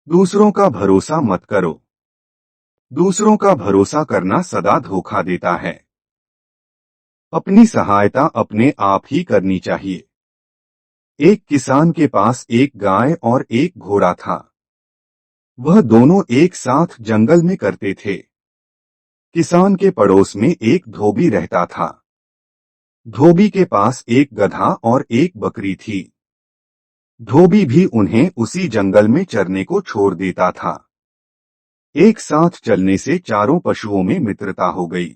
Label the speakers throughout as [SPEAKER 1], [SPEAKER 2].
[SPEAKER 1] दूसरों का भरोसा मत करो। दूसरों का भरोसा करना सदा धोखा देता है। अपनी सहायता अपने आप ही करनी चाहिए। एक किसान के पास एक गाय और एक घोड़ा था। वह दोनों एक साथ जंगल में करते थे। किसान के पड़ोस में एक धोबी रहता था। धोबी के पास एक गधा और एक बकरी थी। धोबी भी उन्हें उसी जंगल में चरने को छोड़ देता था। एक साथ चलने से चारों पशुओं में मित्रता हो गई।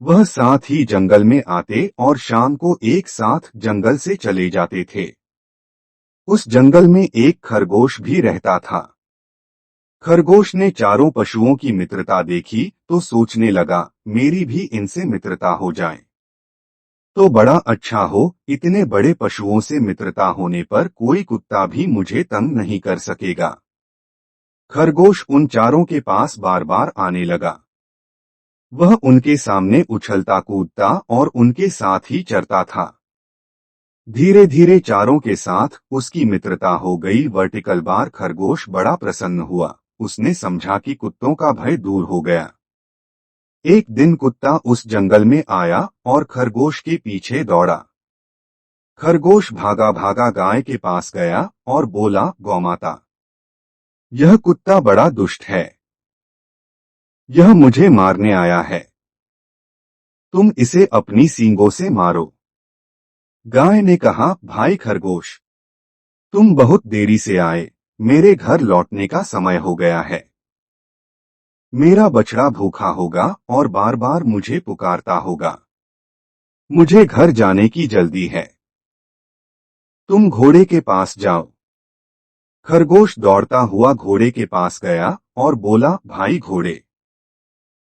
[SPEAKER 1] वह साथ ही जंगल में आते और शाम को एक साथ जंगल से चले जाते थे। उस जंगल में एक खरगोश भी रहता था। खरगोश ने चारों पशुओं की मित्रता देखी तो सोचने लगा, मेरी भी इनसे मित्रता हो जाए तो बड़ा अच्छा हो। इतने बड़े पशुओं से मित्रता होने पर कोई कुत्ता भी मुझे तंग नहीं कर सकेगा। खरगोश उन चारों के पास बार बार आने लगा। वह उनके सामने उछलता कूदता और उनके साथ ही चरता था। धीरे धीरे चारों के साथ उसकी मित्रता हो गई। वर्टिकल बार खरगोश बड़ा प्रसन्न हुआ। उसने समझा कि कुत्तों का भय दूर हो गया। एक दिन कुत्ता उस जंगल में आया और खरगोश के पीछे दौड़ा। खरगोश भागा भागा गाय के पास गया और बोला, गौमाता, यह कुत्ता बड़ा दुष्ट है। यह मुझे मारने आया है। तुम इसे अपनी सींगों से मारो। गाय ने कहा, भाई खरगोश, तुम बहुत देरी से आए। मेरे घर लौटने का समय हो गया है। मेरा बछड़ा भूखा होगा और बार बार मुझे पुकारता होगा। मुझे घर जाने की जल्दी है। तुम घोड़े के पास जाओ। खरगोश दौड़ता हुआ घोड़े के पास गया और बोला, भाई घोड़े,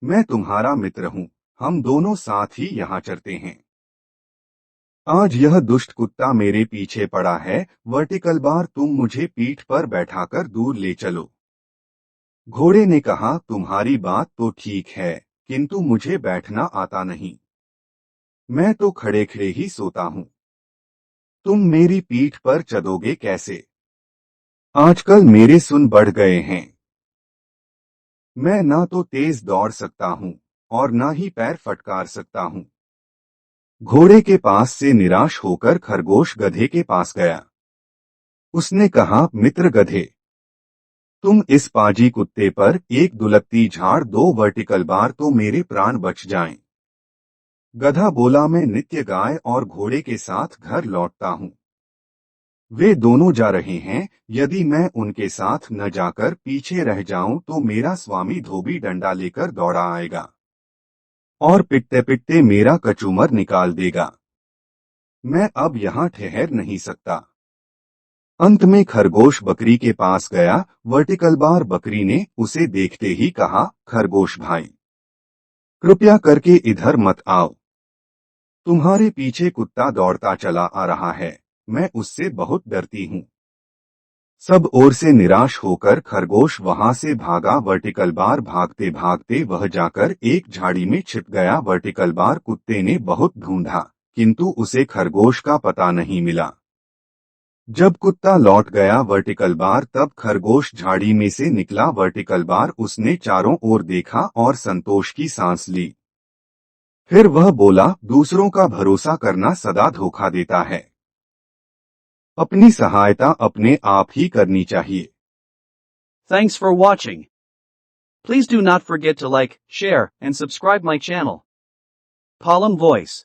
[SPEAKER 1] मैं तुम्हारा मित्र हूँ। हम दोनों साथ ही यहाँ चरते हैं। आज यह दुष्ट कुत्ता मेरे पीछे पड़ा है। वर्टिकल बार तुम मुझे पीठ पर बैठाकर दूर ले चलो। घोड़े ने कहा, तुम्हारी बात तो ठीक है, किंतु मुझे बैठना आता नहीं। मैं तो खड़े खड़े ही सोता हूँ। तुम मेरी पीठ पर चलोगे कैसे? आजकल मेरे सुन बढ़ गए हैं। मैं ना तो तेज दौड़ सकता हूँ और ना ही पैर फटकार सकता हूँ। घोड़े के पास से निराश होकर खरगोश गधे के पास गया। उसने कहा, मित्र गधे, तुम इस पाजी कुत्ते पर एक दुलकती झाड़ दो। वर्टिकल बार तो मेरे प्राण बच जाएं। गधा बोला, मैं नित्य गाय और घोड़े के साथ घर लौटता हूँ। वे दोनों जा रहे हैं। यदि मैं उनके साथ न जाकर पीछे रह जाऊं तो मेरा स्वामी धोबी डंडा लेकर दौड़ा आएगा और पिटते पिटते मेरा कचूमर निकाल देगा। मैं अब यहाँ ठहर नहीं सकता। अंत में खरगोश बकरी के पास गया। वर्टिकल बार बकरी ने उसे देखते ही कहा, खरगोश भाई, कृपया करके इधर मत आओ। तुम्हारे पीछे कुत्ता दौड़ता चला आ रहा है। मैं उससे बहुत डरती हूँ। सब ओर से निराश होकर खरगोश वहां से भागा। वर्टिकल बार भागते भागते वह जाकर एक झाड़ी में छिप गया। वर्टिकल बार कुत्ते ने बहुत ढूंढा, किंतु उसे खरगोश का पता नहीं मिला। जब कुत्ता लौट गया वर्टिकल बार, तब खरगोश झाड़ी में से निकला। वर्टिकल बार उसने चारों ओर देखा और संतोष की सांस ली। फिर वह बोला, दूसरों का भरोसा करना सदा धोखा देता है। अपनी सहायता अपने आप ही करनी चाहिए।
[SPEAKER 2] Thanks for watching. Please do not forget to like, share, and subscribe my channel. Palm Voice.